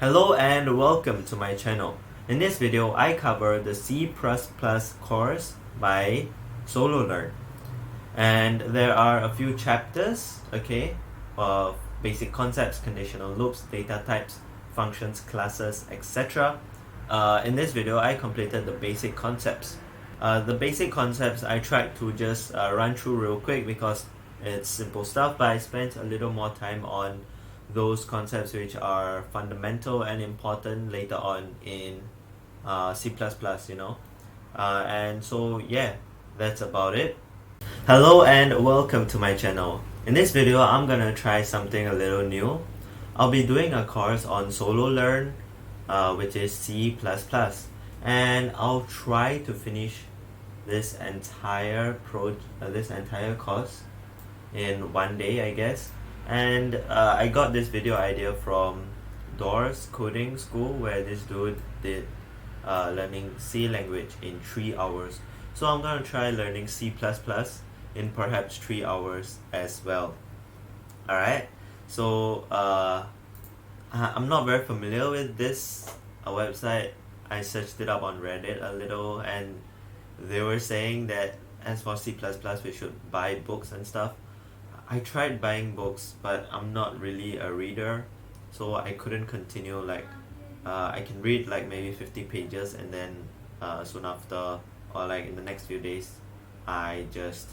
Hello and welcome to my channel. In this video, I cover the C++ course by Sololearn. And there are a few chapters, okay, of basic concepts, conditional loops, data types, functions, classes, etc. In this video, I completed the basic concepts. The basic concepts I tried to just run through real quick because it's simple stuff, but I spent a little more time on those concepts which are fundamental and important later on in C++, you know. And so yeah, that's about it. Hello and welcome to my channel. In this video, I'm gonna try something a little new. I'll be doing a course on Sololearn, which is C++, and I'll try to finish this entire course in one day, I guess. And I got this video idea from Doors Coding School, where this dude did learning C language in 3 hours. So I'm gonna try learning C++ in perhaps 3 hours as well. Alright, so I'm not very familiar with this website. I searched it up on Reddit a little, and they were saying that as for C++, we should buy books and stuff. I tried buying books, but I'm not really a reader, so I couldn't continue. Like I can read like maybe 50 pages, and then soon after, or like in the next few days, I just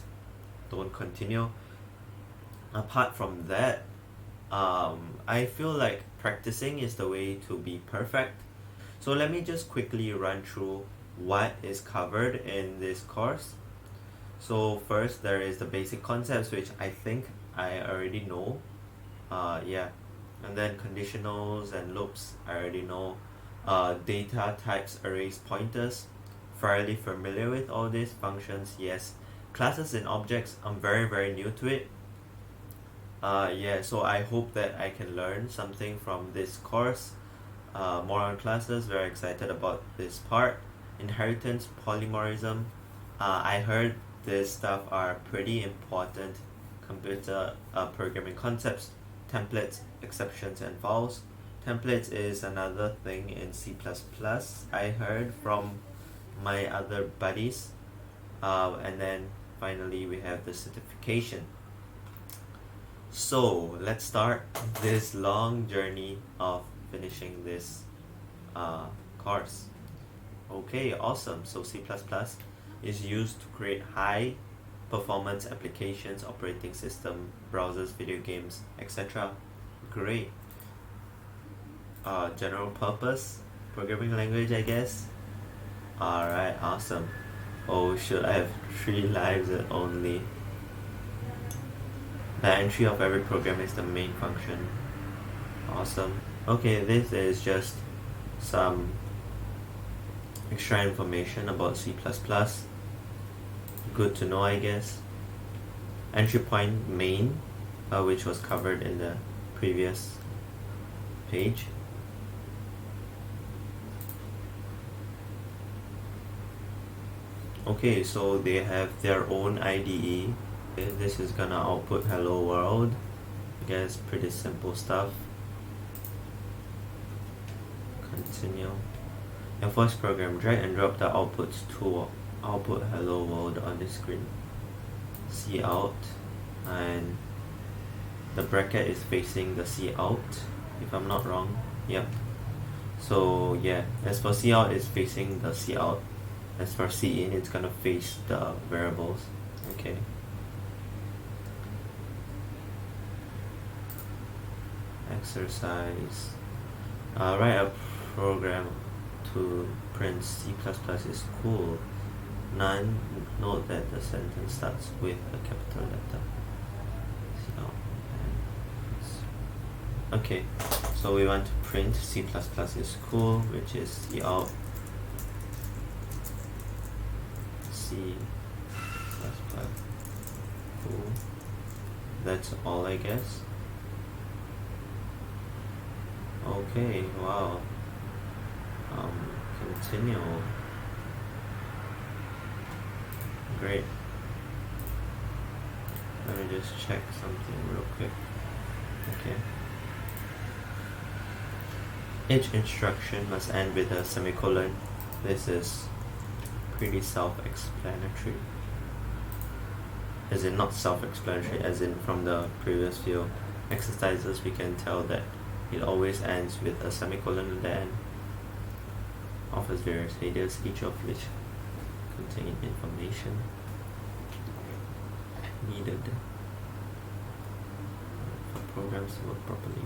don't continue. Apart from that, I feel like practicing is the way to be perfect. So let me just quickly run through what is covered in this course. So first, there is the basic concepts, which I think I already know. Yeah, and then conditionals and loops, I already know. Data types, arrays, pointers, fairly familiar with all these. Functions, yes. Classes and objects, I'm very new to it. Yeah, so I hope that I can learn something from this course. More on classes, very excited about this part. Inheritance, polymorphism, I heard this stuff are pretty important. Computer programming concepts, templates, exceptions, and files. Templates is another thing in C++, I heard from my other buddies. And then finally we have the certification. So let's start this long journey of finishing this course. Okay, awesome. So C++ is used to create high performance applications, operating system, browsers, video games, etc. Great. General purpose programming language, I guess. Alright, awesome. Oh shoot, I have 3 lives only. The entry of every program is the main function. Awesome. Okay, this is just some extra information about C++. Good to know, I guess. Entry point main, which was covered in the previous page. Okay, so they have their own IDE. Okay, this is gonna output hello world. I guess pretty simple stuff. Continue. Enforce program, drag and drop the outputs to output hello world on the screen. C out, and the bracket is facing the C out, if I'm not wrong. Yep. So yeah, as for C out, it's facing the C out. As for C in, it's gonna face the variables. Okay. Exercise. Write a program to print C++ is cool. None. Note that the sentence starts with a capital letter. Okay, so we want to print C++ is cool, which is C out. C++ cool. That's all, I guess. Okay, wow. Continue. Great. Let me just check something real quick. Okay. Each instruction must end with a semicolon. This is pretty self-explanatory. As in not self-explanatory, as in from the previous few exercises we can tell that it always ends with a semicolon at the end. Offers various headers, each of which contain information needed for programs to work properly.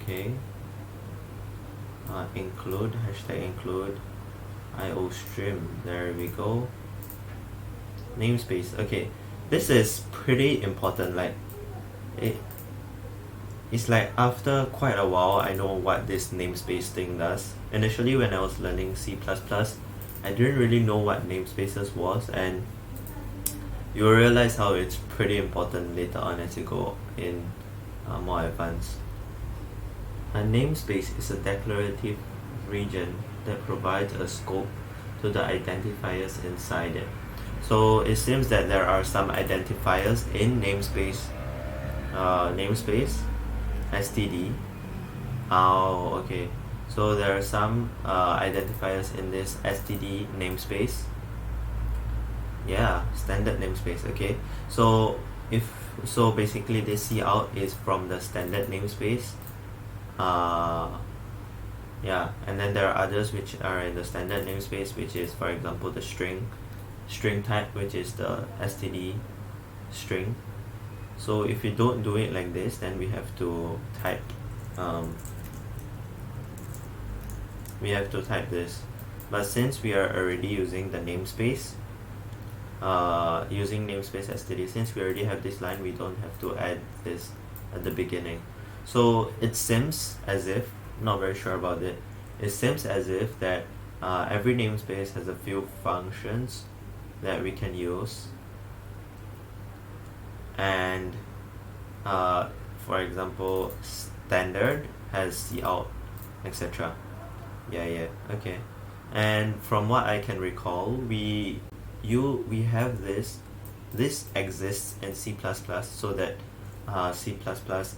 Okay. Include, hashtag include IOStream. There we go. Namespace. Okay, this is pretty important. Like it's like after quite a while I know what this namespace thing does. Initially when I was learning C++, I didn't really know what namespaces was, and you'll realize how it's pretty important later on as you go in more advanced. A namespace is a declarative region that provides a scope to the identifiers inside it. So it seems that there are some identifiers in namespace std. Oh, okay. So there are some identifiers in this std namespace. Yeah, standard namespace. Okay. So basically this cout is from the standard namespace. Yeah, and then there are others which are in the standard namespace, which is, for example, the string type, which is the std string. So if you don't do it like this, then we have to type this. But since we are already using the namespace, using namespace std, since we already have this line, we don't have to add this at the beginning. So it seems as if, not very sure about it, it seems as if that every namespace has a few functions that we can use, and for example, standard has cout, etc. Yeah, okay. And from what I can recall, we have this exists in C++, so that C++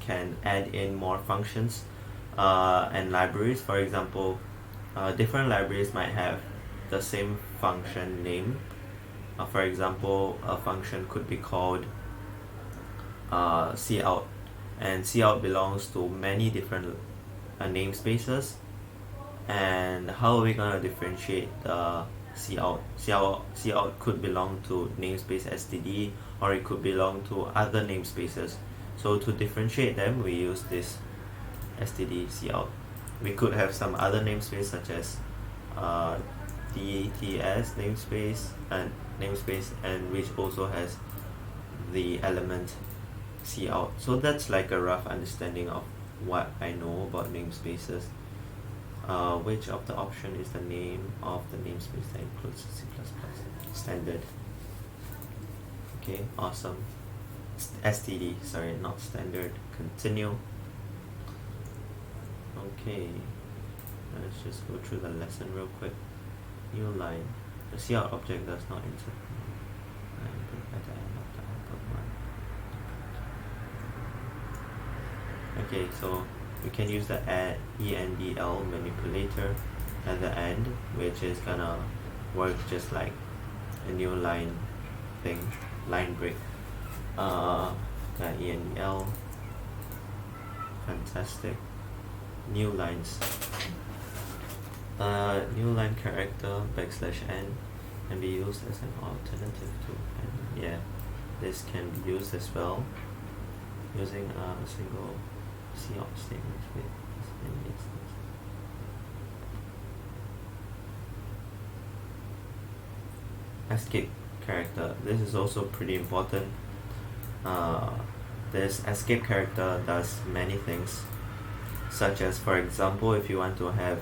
can add in more functions and libraries. For example, different libraries might have the same function name. For example, a function could be called cout, and cout belongs to many different namespaces. And how are we going to differentiate the cout? Cout could belong to namespace std, or it could belong to other namespaces. So to differentiate them, we use this std cout. We could have some other namespace such as dts namespace, and which also has the element cout. So that's like a rough understanding of what I know about namespaces. Which of the option is the name of the namespace that includes C++? Standard. Okay, awesome. std, sorry, not standard. Continue. Okay, let's just go through the lesson real quick. New line. The cout object does not insert at the end of the output line. Okay, so we can use the endl manipulator at the end, which is gonna work just like a new line thing, line break. Endl, fantastic. New lines. New line character \n can be used as an alternative to n. Yeah, this can be used as well using a single cout statement with any instance. Escape character. This is also pretty important. This escape character does many things, such as, for example, if you want to have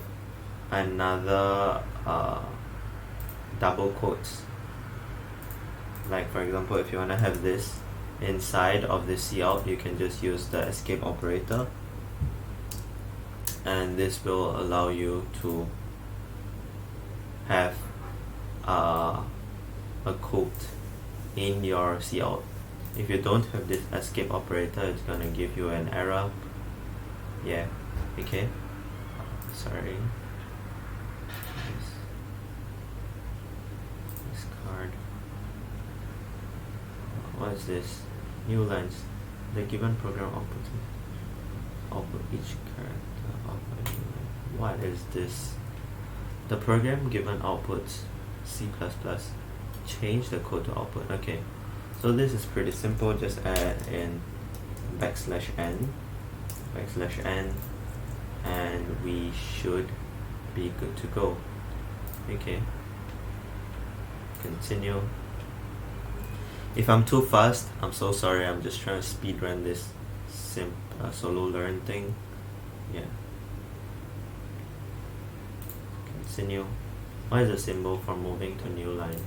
another double quotes, like for example, if you want to have this inside of the cout, you can just use the escape operator, and this will allow you to have a quote in your cout. If you don't have this escape operator, it's gonna give you an error. Yeah, okay. Sorry. This card. What is this? New lines. The given program output each character of a new line. What is this? The program given outputs C++. Change the code to output. Okay, so this is pretty simple. Just add in \n, and we should be good to go. Okay, continue. If I'm too fast, I'm so sorry. I'm just trying to speed run this Sololearn thing. Yeah. Continue. What is the symbol for moving to new line?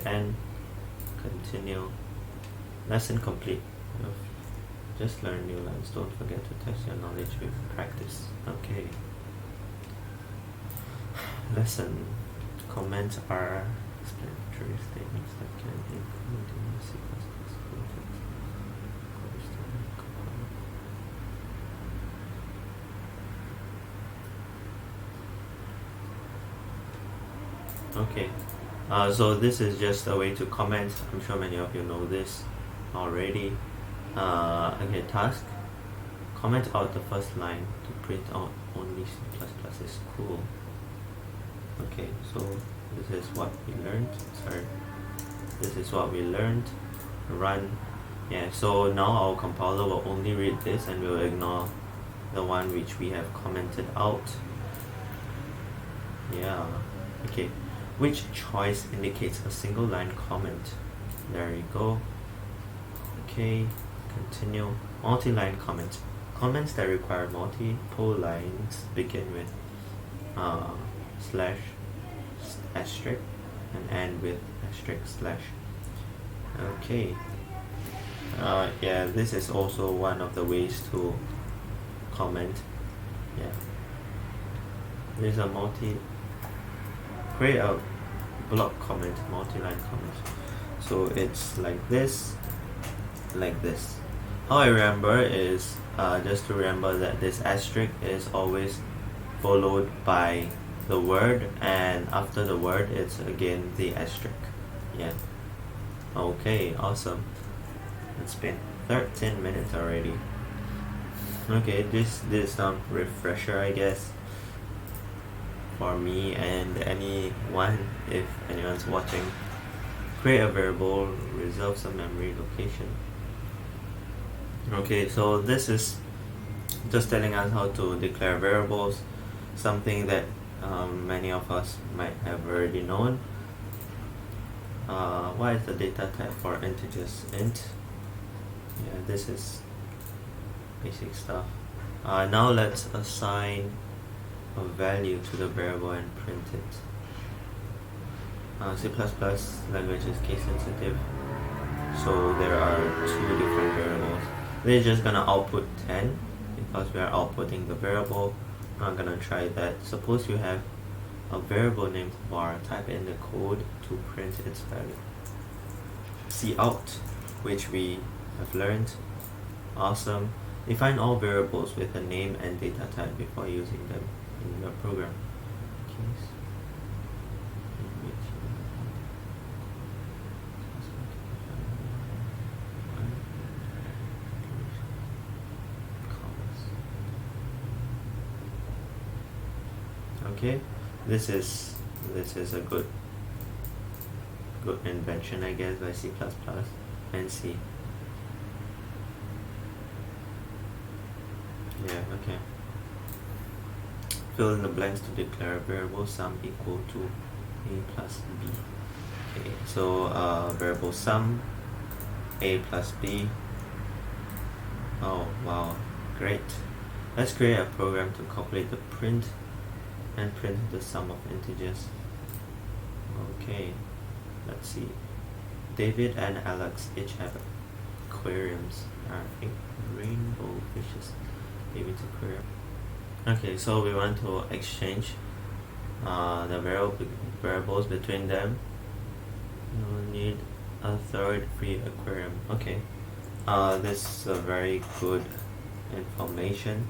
\n. Continue. Lesson complete. Just learn new lines. Don't forget to test your knowledge with practice. Okay. Lesson. Comments are explanatory statements that can include in C++ context. Okay, so this is just a way to comment. I'm sure many of you know this already. Okay, task. Comment out the first line to print out only C++ is cool. Okay, so this is what we learned. Sorry, this is what we learned. Run. Yeah, so now our compiler will only read this and will ignore the one which we have commented out. Yeah, okay. Which choice indicates a single line comment? There you go. Okay, continue. Multi-line comments. Comments that require multiple lines begin with slash asterisk and end with asterisk slash. Okay. Yeah, this is also one of the ways to comment. Yeah. There's a create a block comment, multi-line comment. So it's like this, like this. How I remember is just to remember that this asterisk is always followed by the word, and after the word it's again the asterisk. Yeah. Okay, awesome. It's been 13 minutes already. Okay, this is some refresher, I guess, for me and anyone, if anyone's watching. Create a variable, reserve some memory location. Okay, so this is just telling us how to declare variables, something that many of us might have already known. What is the data type for integers? Int. Yeah, this is basic stuff. Now let's assign a value to the variable and print it. C++ language is case sensitive, so there are two different variables. They're just gonna output 10 because we are outputting the variable. I'm gonna try that. Suppose you have a variable named var. Type in the code to print its value. Cout, which we have learned. Awesome. Define all variables with a name and data type before using them in your program. Okay, this is a good invention, I guess, by C++ and C. Yeah, okay. Fill in the blanks to declare a variable sum equal to a plus b. Okay, so variable sum, a plus b. Oh wow, great. Let's create a program to calculate the print and print the sum of integers. Okay, let's see. David and Alex each have aquariums. I think rainbow fishes. David's aquarium. Okay, so we want to exchange the variables between them. No need a third free aquarium. Okay, this is a very good information.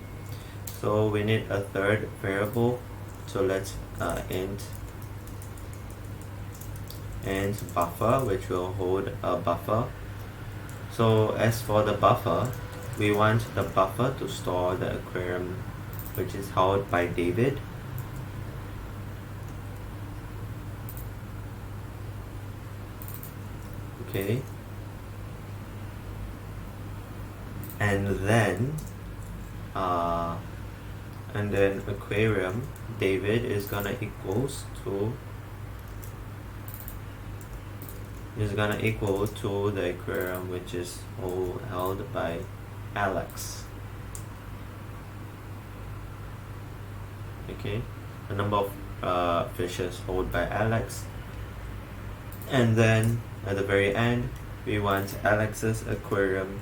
So we need a third variable, so let's int buffer, which will hold a buffer. So as for the buffer, we want the buffer to store the aquarium which is held by David. Okay, and then aquarium David is gonna equal to the aquarium which is held by Alex. Okay, the number of fishes held by Alex, and then at the very end we want Alex's aquarium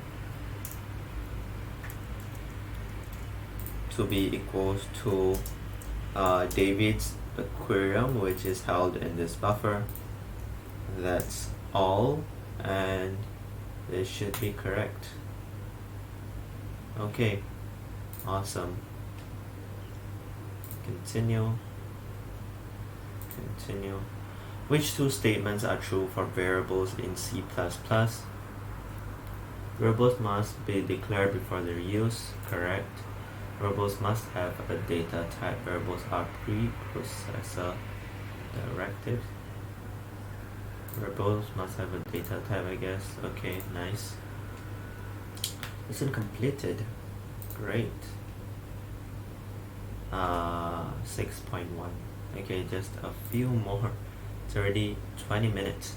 to be equals to David's aquarium which is held in this buffer. That's all, and this should be correct. Okay, awesome. Continue. Which two statements are true for variables in C++? Variables must be declared before their use. Correct. Variables must have a data type. Variables are preprocessor directives. Variables must have a data type, I guess. Okay, nice. Mission completed. Great. 6.1. Okay, just a few more. It's already 20 minutes.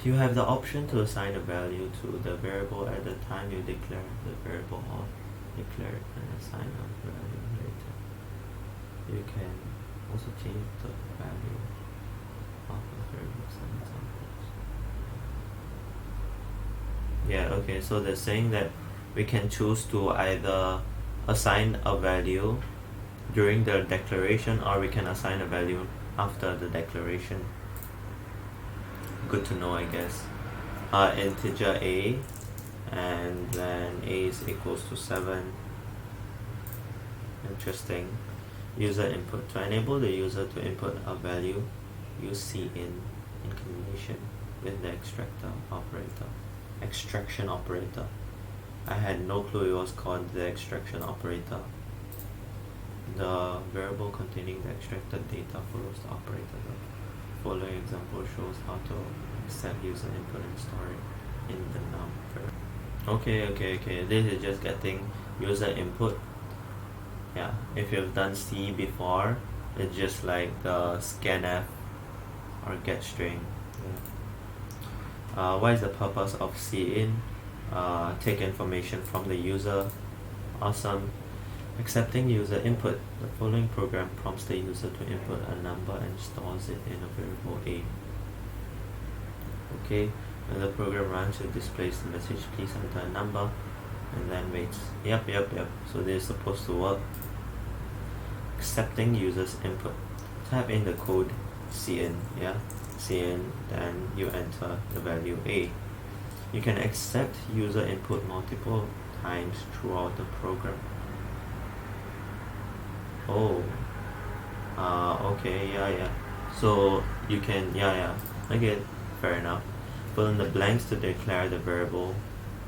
You have the option to assign a value to the variable at the time you declare the variable, or declare and assign a value later. You can also change the value of the variable sometimes. Yeah, okay, so they're saying that we can choose to either assign a value during the declaration, or we can assign a value after the declaration. Good to know, I guess. Integer a, and then a is equals to 7. Interesting. User input. To enable the user to input a value, use cin in combination with the extraction operator. I had no clue it was called the extraction operator. The variable containing the extracted data follows the operator. The following example shows how to accept user input and store it in the num variable. Okay. This is just getting user input. Yeah, if you've done C before, it's just like the scanf or get string. Yeah. What is the purpose of cin? Take information from the user. Awesome. Accepting user input. The following program prompts the user to input a number and stores it in a variable a. Okay, when the program runs, it displays the message, please enter a number, and then waits. Yep. So this is supposed to work. Accepting user's input. Type in the code cin, cin, then you enter the value a. You can accept user input multiple times throughout the program. Okay, yeah. So you can, okay, fair enough. Fill in the blanks to declare the variable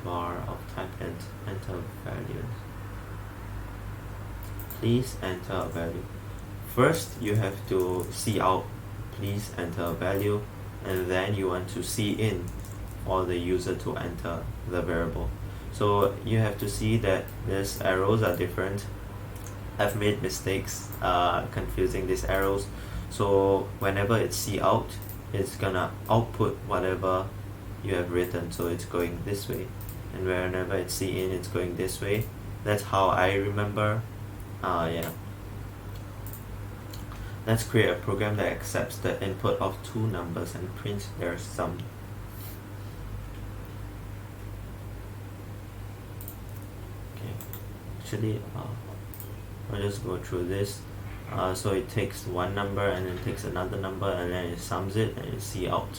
var of type int. Enter values. Please enter a value. First, you have to see out, please enter a value, and then you want to see in for the user to enter the variable. So you have to see that these arrows are different. I've made mistakes confusing these arrows. So whenever it's see out, it's gonna output whatever you have written. So it's going this way, and whenever it's see in, it's going this way. That's how I remember. Let's create a program that accepts the input of two numbers and prints their sum. Okay, actually, I'll just go through this. So it takes one number and then takes another number and then it sums it and it see out.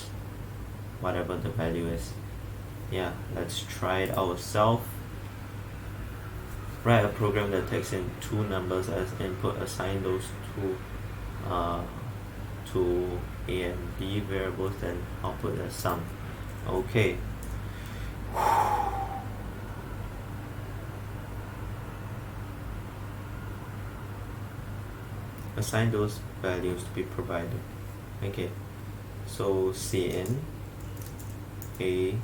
whatever the value is. Yeah, let's try it ourselves. Write a program that takes in two numbers as input, assign those two to A and B variables, then output a sum. Okay. Assign those values to be provided. Okay, so Cin, A,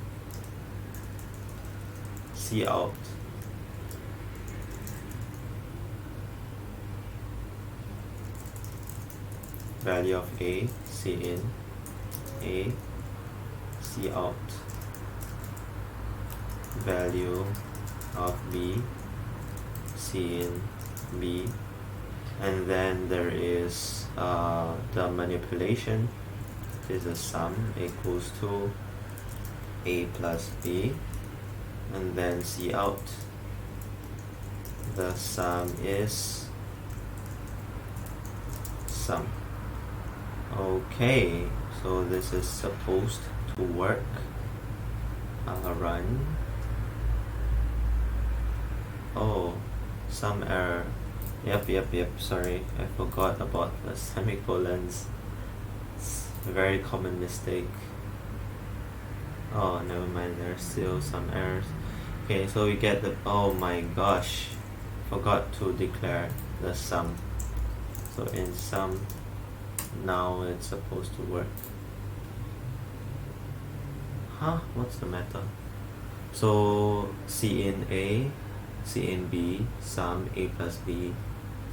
Cout, value of A, Cin, A, Cout, value of B, Cin, B, and then there is the manipulation. This is a sum equals to A plus B, and then Cout, the sum is sum. Okay, so this is supposed to work. Run. Oh, some error. Yep, sorry, I forgot about the semicolons. It's a very common mistake. Oh, never mind, there's still some errors. Okay, so we get the, oh my gosh, forgot to declare the sum. So in sum, now it's supposed to work. Huh? What's the matter? So Cin A, Cin B, sum A plus B.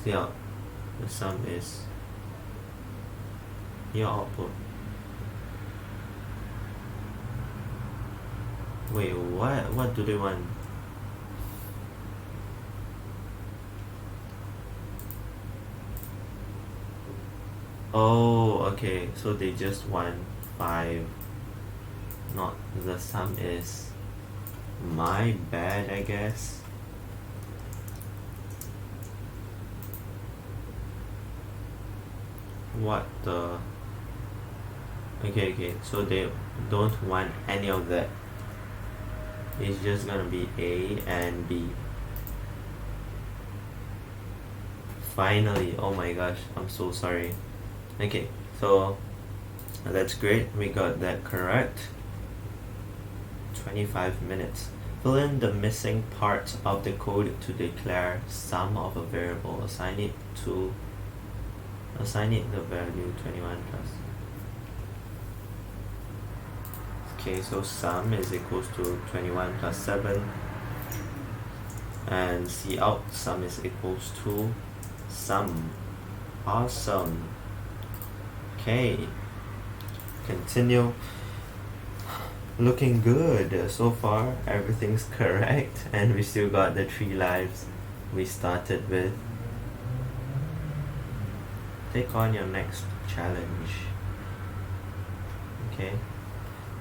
See out, the sum is your output. Wait, what do they want? Oh, okay, so they just want 5, not the sum is. My bad, I guess. What the? Okay, so they don't want any of that. It's just gonna be A and B. Finally, oh my gosh, I'm so sorry. Okay, so that's great, we got that correct. 25 minutes. Fill in the missing parts of the code to declare sum of a variable. Assign it the value 21 plus. Okay, so sum is equals to 21 plus 7, and Cout sum is equals to sum. Awesome. Okay, continue. Looking good so far, everything's correct, and we still got the 3 lives we started with. Take on your next challenge. Okay,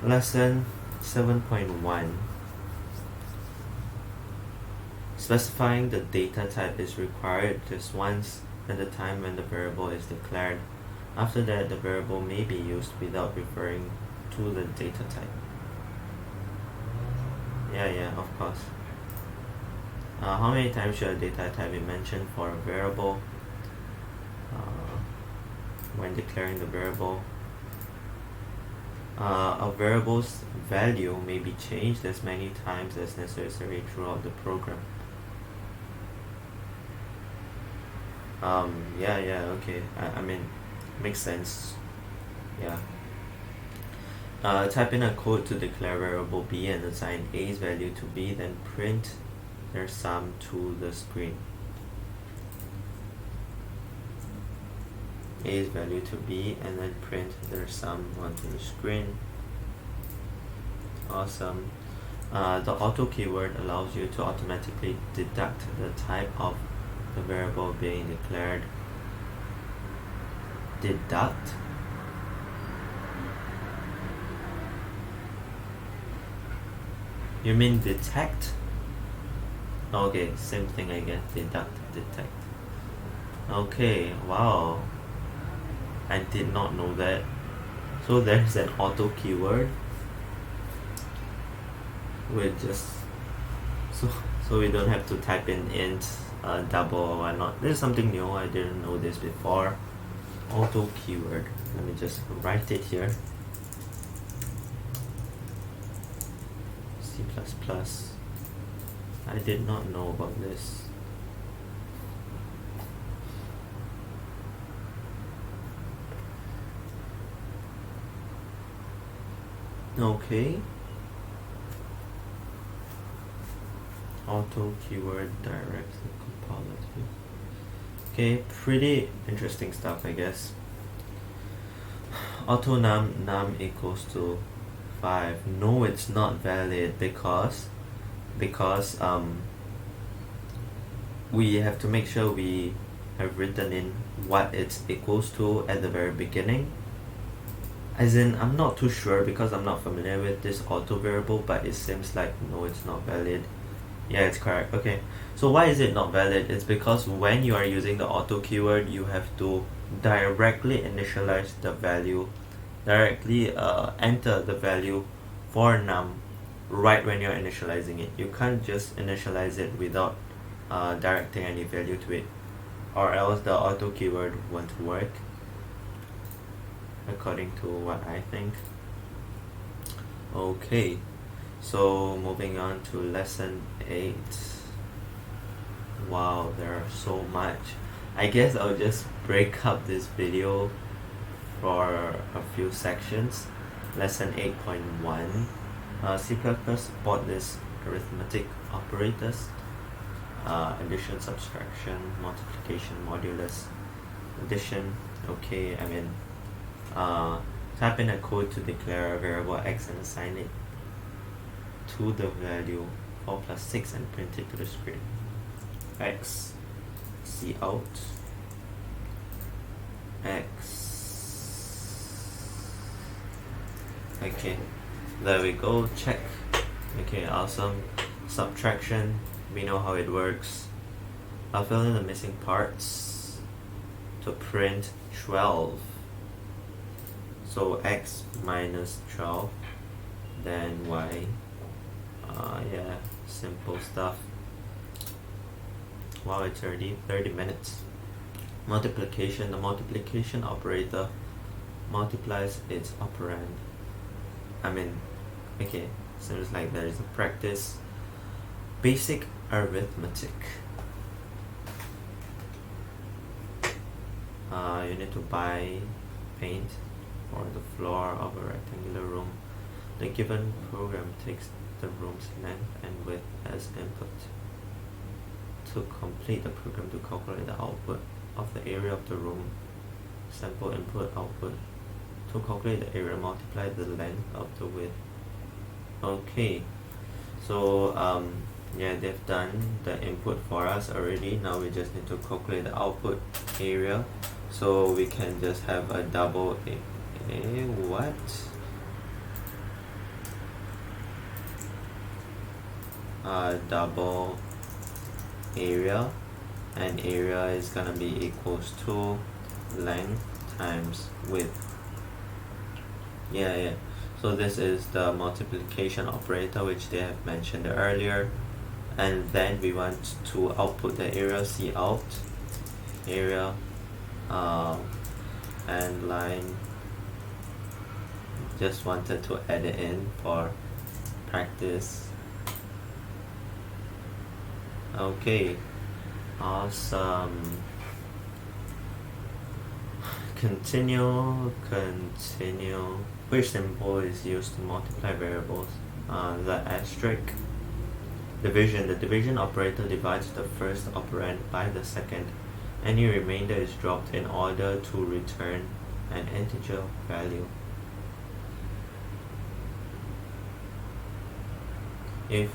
lesson 7.1. Specifying the data type is required just once at the time when the variable is declared. After that, the variable may be used without referring to the data type. Yeah, of course. How many times should a data type be mentioned for a variable when declaring the variable? A variable's value may be changed as many times as necessary throughout the program. Yeah, okay. I mean, makes sense. Yeah. Type in a code to declare variable B and assign A's value to B, then print their sum to the screen. A's value to B and then print their sum onto the screen. Awesome. The auto keyword allows you to automatically deduct the type of the variable being declared. Deduct? You mean detect? Okay, same thing I guess. Deduct, detect. Okay, wow. I did not know that. So there's an auto keyword we just so we don't have to type in int double or whatnot. This is something new. I didn't know this before. Auto keyword. Let me just write it here. C++. I did not know about this. Okay. Auto keyword directly compiled. Okay, pretty interesting stuff, I guess. Auto num equals to 5. No, it's not valid because we have to make sure we have written in what it's equals to at the very beginning. As in, I'm not too sure because I'm not familiar with this auto variable, but it seems like no, it's not valid. Yeah, it's correct. Okay, so why is it not valid? It's because when you are using the auto keyword, you have to directly initialize the value, directly enter the value for num right when you're initializing it. You can't just initialize it without directing any value to it, or else the auto keyword won't work, according to what I think. Okay, so moving on to lesson 8. Wow, there are so much. I guess I'll just break up this video for a few sections. Lesson 8.1. C++ support this arithmetic operators, addition, subtraction, multiplication, modulus, addition. Okay, I mean, type in a code to declare a variable x and assign it to the value 4 plus 6 and print it to the screen. X, C out, X. Okay, there we go, check. Okay, awesome. Subtraction, we know how it works. I'll fill in the missing parts to print 12. So x minus 12, then y. Yeah, simple stuff. Wow, it's already 30 minutes. Multiplication, the multiplication operator multiplies its operand. I mean, okay, seems like there is a practice. Basic arithmetic. You need to buy paint for the floor of a rectangular room. The given program takes the room's length and width as input. To complete the program, to calculate the output of the area of the room, sample input output. To calculate the area, multiply the length of the width. Okay, so yeah, they've done the input for us already. Now we just need to calculate the output area. So we can just have a double what? Double area, and area is gonna be equals to length times width. Yeah. So this is the multiplication operator which they have mentioned earlier, and then we want to output the area. C out area, and line. Just wanted to add it in for practice. Okay, awesome. Continue. Which symbol is used to multiply variables? The asterisk. Division. The division operator divides the first operand by the second. Any remainder is dropped in order to return an integer value. If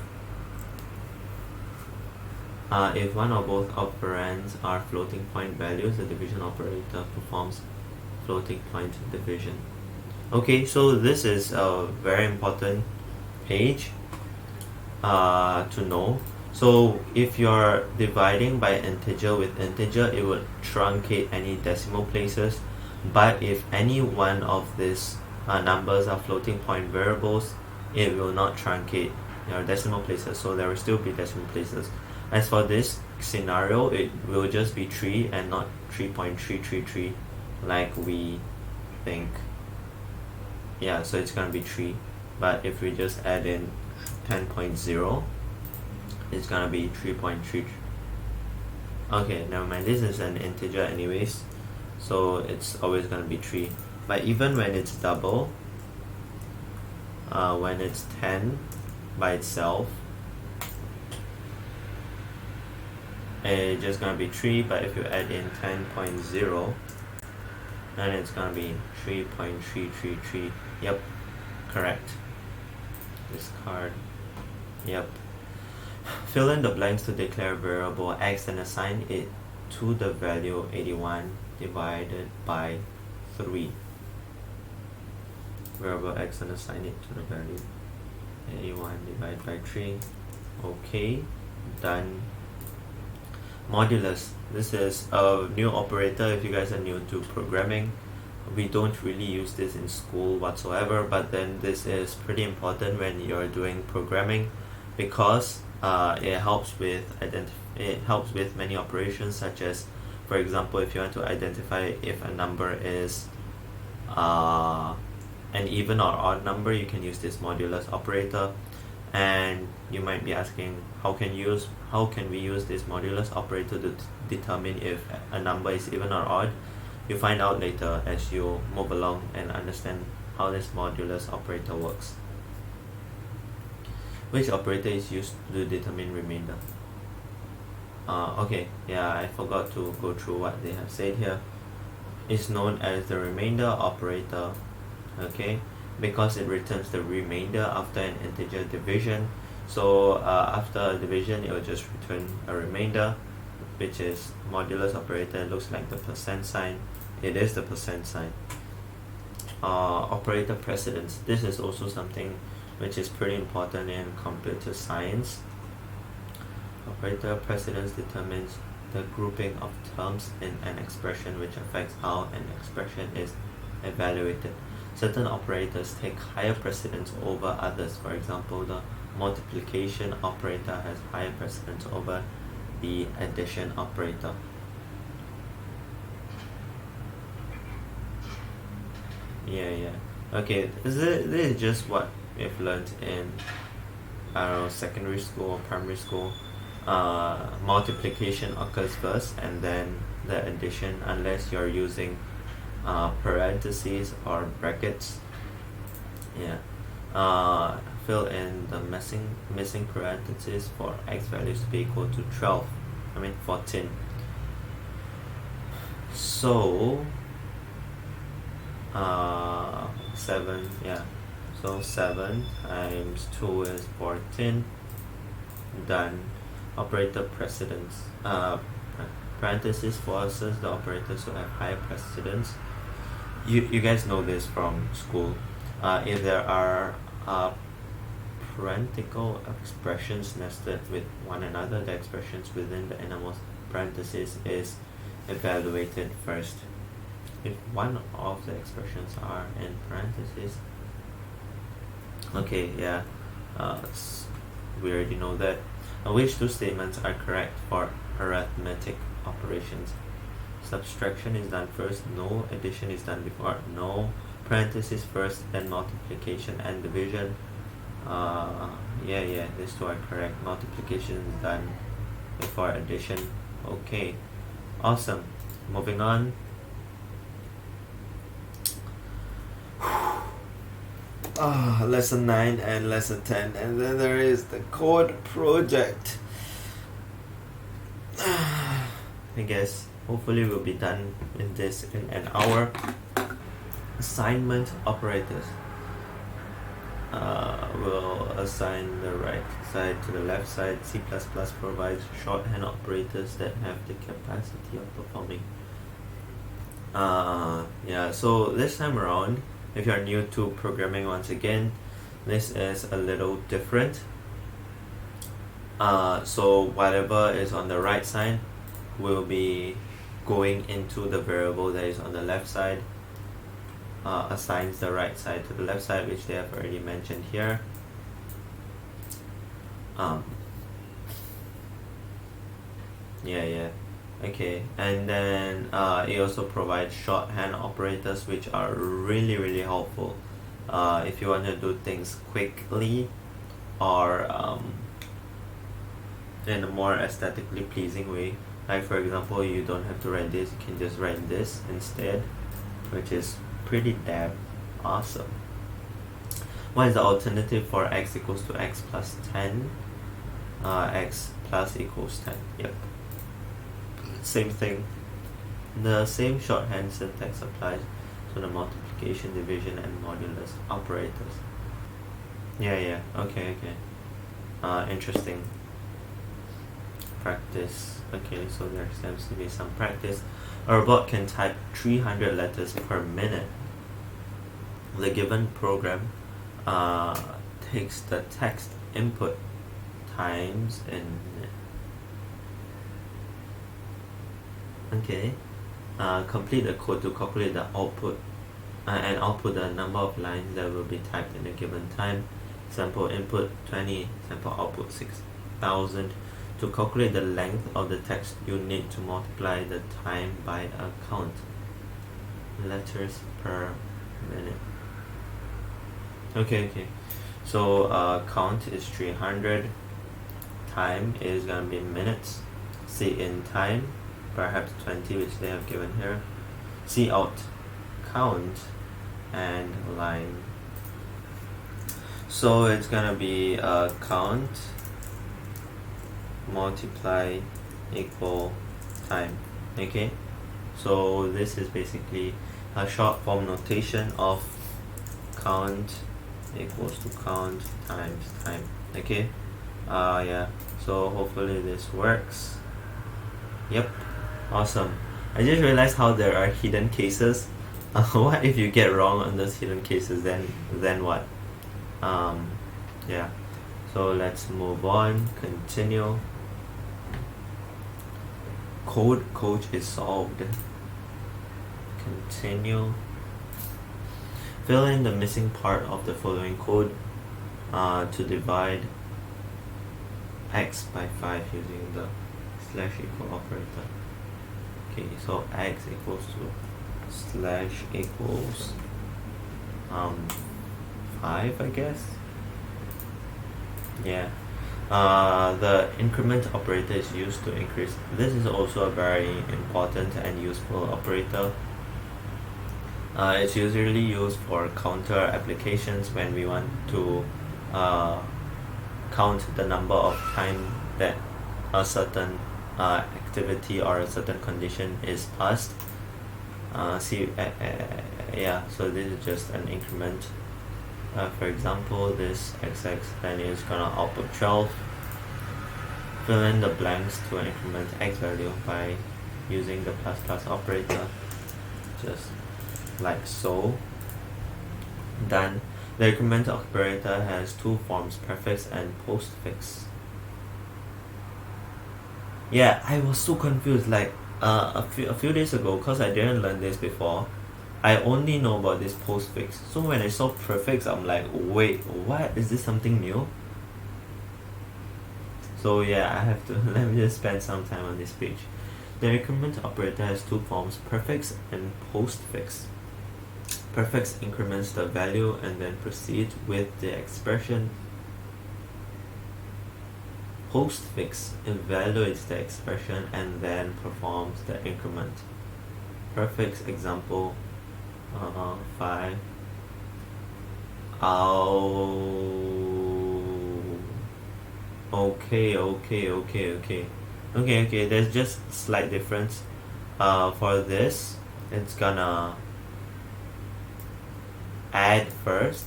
one or both operands are floating point values, the division operator performs floating point division. Okay, so this is a very important page to know. So if you're dividing by integer with integer, it would truncate any decimal places. But if any one of these numbers are floating point variables, it will not truncate. decimal places, so there will still be decimal places. As for this scenario, it will just be 3 and not 3.333 like we think. Yeah, so it's gonna be 3, but if we just add in 10.0, it's gonna be 3.3. okay, never mind, this is an integer anyways, so it's always gonna be 3. But even when it's double, when it's 10 by itself, it's just gonna be 3, but if you add in 10.0, then it's gonna be 3.333. Yep, correct. Discard. Yep. Fill in the blanks to declare variable x and assign it to the value 81 divided by 3. Variable x and assign it to the value 81 divided by 3. Okay, done. Modulus. This is a new operator. If you guys are new to programming, we don't really use this in school whatsoever, but then this is pretty important when you're doing programming, because it helps with many operations, such as, for example, if you want to identify if a number is an even or odd number, you can use this modulus operator. And you might be asking, how can we use this modulus operator to determine if a number is even or odd? You find out later as you move along and understand how this modulus operator works. Which operator is used to determine remainder? Okay, yeah, I forgot to go through what they have said here. It's known as the remainder operator, okay, because it returns the remainder after an integer division. So after a division, it will just return a remainder, which is modulus operator. It looks like the percent sign. It is the percent sign. Operator precedence. This is also something which is pretty important in computer science. Operator precedence determines the grouping of terms in an expression, which affects how an expression is evaluated. Certain operators take higher precedence over others. For example, the multiplication operator has higher precedence over the addition operator. Yeah. Okay, this is just what we've learned in, I don't know, secondary school or primary school. Multiplication occurs first and then the addition, unless you're using parentheses or brackets. Yeah. Fill in the missing parentheses for x values to be equal to 14. So 7, yeah, so 7 times 2 is 14. Done. Operator precedence. Parentheses forces the operators to have higher precedence. You guys know this from school. If there are parenthetical expressions nested with one another, the expressions within the innermost parentheses is evaluated first. If one of the expressions are in parentheses, okay, yeah, we already know that. Which two statements are correct for arithmetic operations? Subtraction is done first, no. Addition is done before, no. Parentheses first, then multiplication and division. Yeah, these two are correct. Multiplication is done before addition. Okay, awesome. Moving on. Lesson 9 and lesson 10, and then there is the code project. I guess hopefully we'll be done with this in an hour. Assignment operators. We'll assign the right side to the left side. C++ provides shorthand operators that have the capacity of performing. Yeah, so this time around, if you're new to programming, once again, this is a little different. So whatever is on the right side will be going into the variable that is on the left side. Assigns the right side to the left side, which they have already mentioned here. um, yeah, okay. And then it also provides shorthand operators, which are really helpful if you want to do things quickly, or in a more aesthetically pleasing way. Like for example, you don't have to write this, you can just write this instead, which is pretty damn awesome. What is the alternative for x equals to x plus 10? X plus equals 10. Yep. Same thing. The same shorthand syntax applies to the multiplication, division, and modulus operators. Yeah. Okay. Interesting. Practice. Okay, so there seems to be some practice. A robot can type 300 letters per minute. The given program takes the text input times in. Okay. Complete the code to calculate the output and output the number of lines that will be typed in a given time. Sample input 20, sample output 6000. To calculate the length of the text, you need to multiply the time by a count. Letters per minute. Okay. So count is 300. Time is gonna be minutes. C in time, perhaps 20, which they have given here. C out, count, and line. So it's gonna be count multiply equal time. Okay, so this is basically a short form notation of count equals to count times time. Okay, yeah, so hopefully this works. Yep, awesome. I just realized how there are hidden cases. What if you get wrong on those hidden cases, then what? Yeah, so let's move on, continue. Code coach is solved. Continue. Fill in the missing part of the following code to divide x by 5 using the slash equal operator. Okay, so x equals to slash equals 5, I guess. Yeah. The increment operator is used to increase. This is also a very important and useful operator. It's usually used for counter applications when we want to count the number of time that a certain activity or a certain condition is passed. Yeah, so this is just an increment. For example, this XX then is gonna output 12. Fill in the blanks to increment x value by using the plus plus operator, just like so. Done. The increment operator has two forms, prefix and postfix. Yeah, I was so confused. Like a few days ago, because I didn't learn this before, I only know about this postfix. So when I saw prefix, I'm like, wait, what? Is this something new? So yeah, I have to let me just spend some time on this page. The increment operator has two forms, prefix and postfix. Prefix increments the value and then proceeds with the expression. Postfix evaluates the expression and then performs the increment. Prefix example 5. Okay, there's just slight difference. For this, it's gonna add first.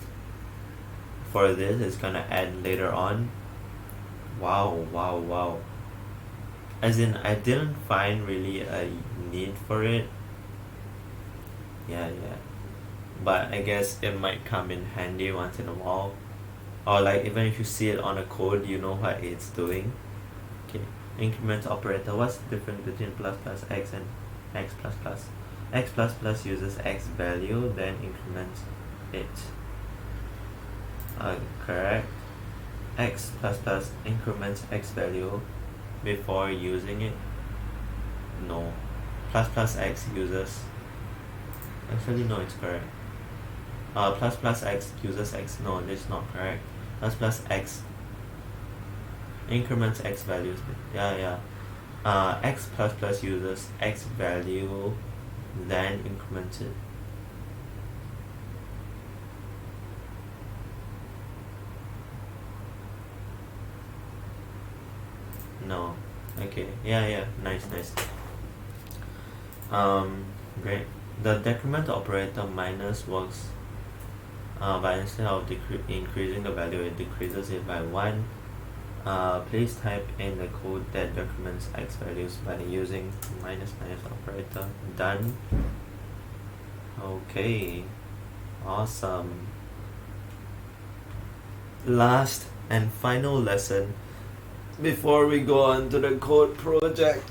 For this, it's gonna add later on. Wow. As in, I didn't find really a need for it. Yeah. But I guess it might come in handy once in a while. Or like even if you see it on a code, you know what it's doing. Okay, increment operator. What's the difference between plus plus x and x plus plus? X plus plus uses x value, then increments it. Correct. x plus plus increments x value before using it? No. Plus plus x uses, actually no, it's correct. Plus plus x uses x, no, this is not correct. Plus plus x increments x values, x plus plus uses x value, then increments it. No. Okay. Nice. Great. The decrement operator minus works but instead of increasing the value, it decreases it by 1. Please type in the code that decrements x values by using minus operator. Done. Okay. Awesome. Last and final lesson before we go on to the code project.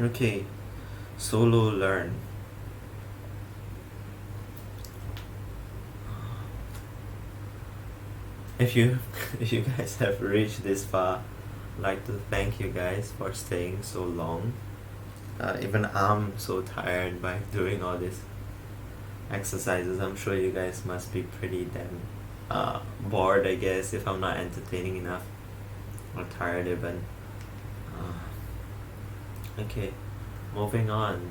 Okay. Sololearn. If you guys have reached this far, I'd like to thank you guys for staying so long. Even I'm so tired by doing all these exercises. I'm sure you guys must be pretty damn bored, I guess, if I'm not entertaining enough, or tired even. Okay, moving on.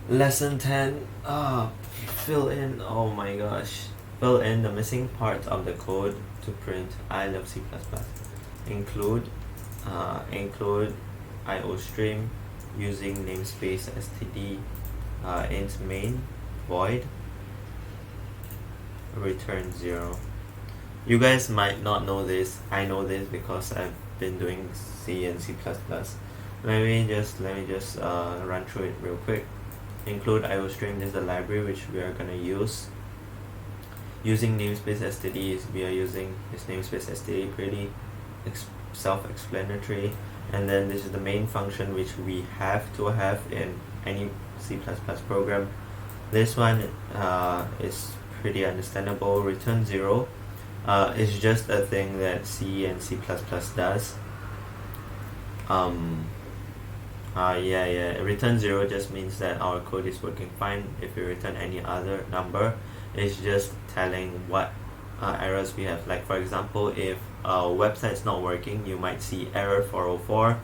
Lesson 10. Fill in, oh my gosh. Fill in the missing parts of the code to print I love C++. Include IOStream using namespace std, int main, void, return 0. You guys might not know this. I know this because I've been doing C and C++. Let me just run through it real quick. Include IOStream is the library which we are gonna use. Using namespace std, we are using this namespace std, pretty self-explanatory. And then this is the main function which we have to have in any C++ program. This one is pretty understandable. Return 0 is just a thing that C and C++ does. Return 0 just means that our code is working fine. If we return any other number, it's just telling what errors we have. Like for example, if a website is not working, you might see error 404,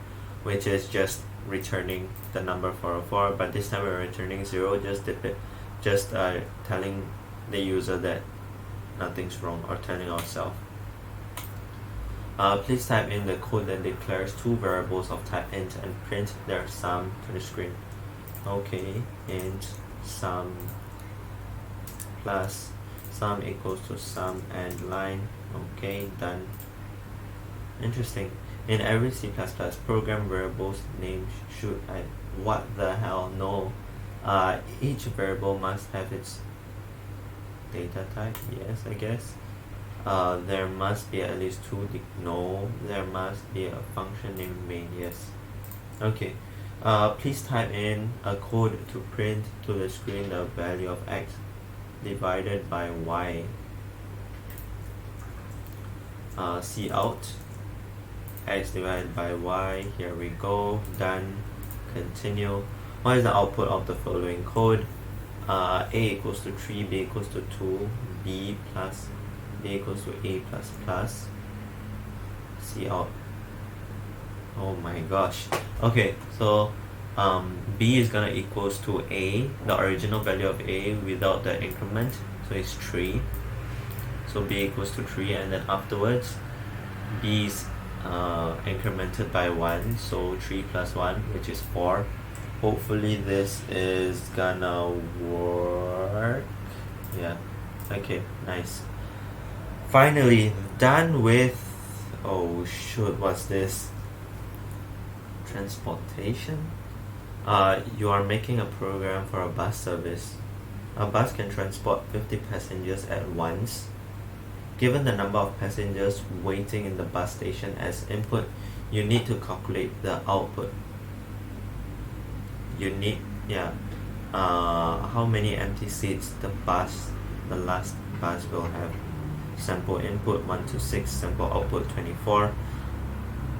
which is just returning the number 404, but this time we're returning 0, just telling the user that nothing's wrong, or telling ourselves. Please type in the code that declares two variables of type int and print their sum to the screen. Okay, int sum plus sum equals to sum and line. Okay, done. Interesting. In every C++ program, variables names should have, what the hell, no. Each variable must have its data type, yes, I guess. There must be at least two, no. There must be a function named main, yes. Okay, please type in a code to print to the screen the value of x divided by y. C out, x divided by y, here we go, done, continue. What is the output of the following code? A equals to 3, b equals to 2, b equals to a plus plus, C out. Oh my gosh. Okay, so b is gonna equals to a, the original value of a without the increment, so it's 3. So b equals to 3, and then afterwards b is incremented by 1, so 3 plus 1, which is 4. Hopefully this is gonna work. Yeah, okay, nice. Finally done with, oh shoot, what's this? Transportation? You are making a program for a bus service. A bus can transport 50 passengers at once. Given the number of passengers waiting in the bus station as input, you need to calculate the output. You need, how many empty seats the last bus will have. sample input 1 to 6, sample output 24,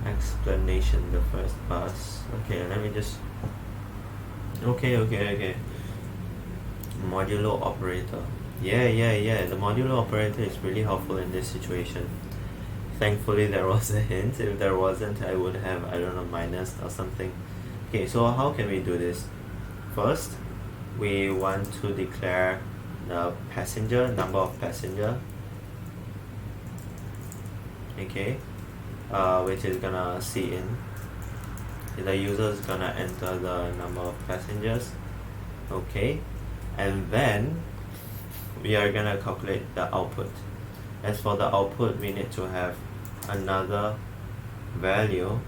explanation the first pass. Okay, let me just okay, modulo operator. Yeah, the modulo operator is really helpful in this situation. Thankfully there was a hint. If there wasn't, I would have, I don't know, minus or something. Okay, so how can we do this? First, we want to declare the passenger, number of passenger, okay, which is gonna see in. The user is gonna enter the number of passengers, okay, and then we are gonna calculate the output. As for the output, we need to have another value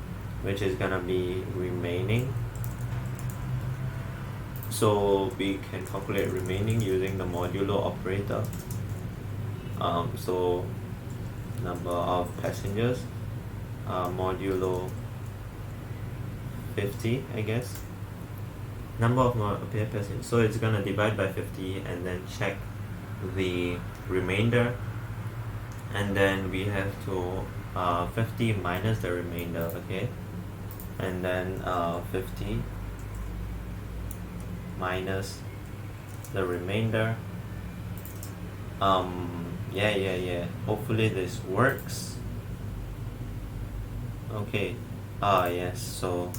which is gonna be remaining, so we can calculate remaining using the modulo operator. So number of passengers, modulo 50, I guess, number of passengers, so it's gonna divide by 50 and then check the remainder, and then we have to 50 minus the remainder, okay, and then 50 minus the remainder. Yeah, hopefully this works. Okay, yes, so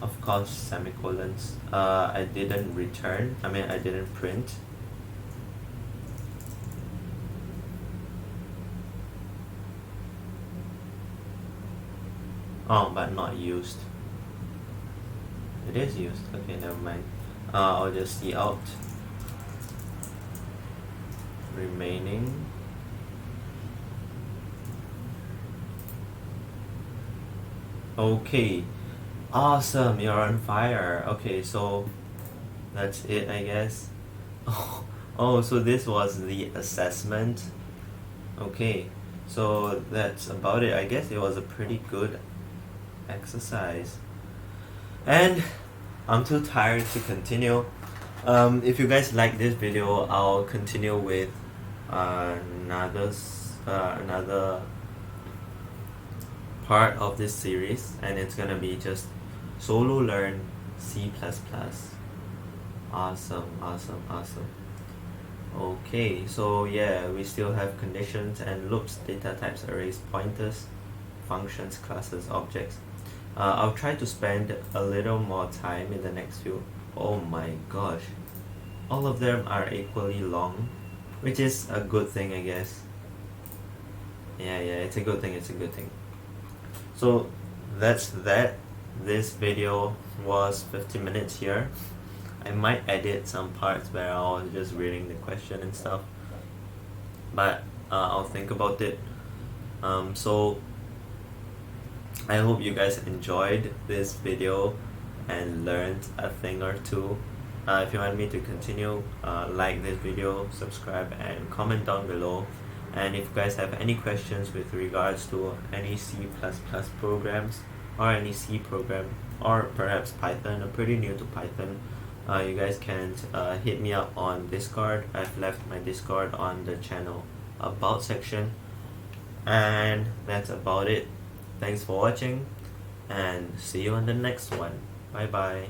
of course semicolons. I didn't print. Oh, but not used. It is used. Okay, never mind. I'll just see out remaining. Okay, awesome, you're on fire. Okay, so that's it, I guess. Oh, so this was the assessment. Okay, so that's about it. I guess it was a pretty good exercise, and I'm too tired to continue. If you guys like this video, I'll continue with another part of this series, and it's gonna be just Sololearn C++. Awesome. Okay, so yeah, we still have conditions and loops, data types, arrays, pointers, functions, classes, objects. I'll try to spend a little more time in the next few. Oh my gosh, all of them are equally long, which is a good thing, I guess. Yeah, it's a good thing. So that's that. This video was 50 minutes here. I might edit some parts where I was just reading the question and stuff, but I'll think about it. So I hope you guys enjoyed this video and learned a thing or two. If you want me to continue, like this video, subscribe, and comment down below. And if you guys have any questions with regards to any C++ programs or any C program, or perhaps Python, I'm pretty new to Python, you guys can hit me up on Discord. I've left my Discord on the channel about section. And that's about it. Thanks for watching, and see you on the next one. Bye bye.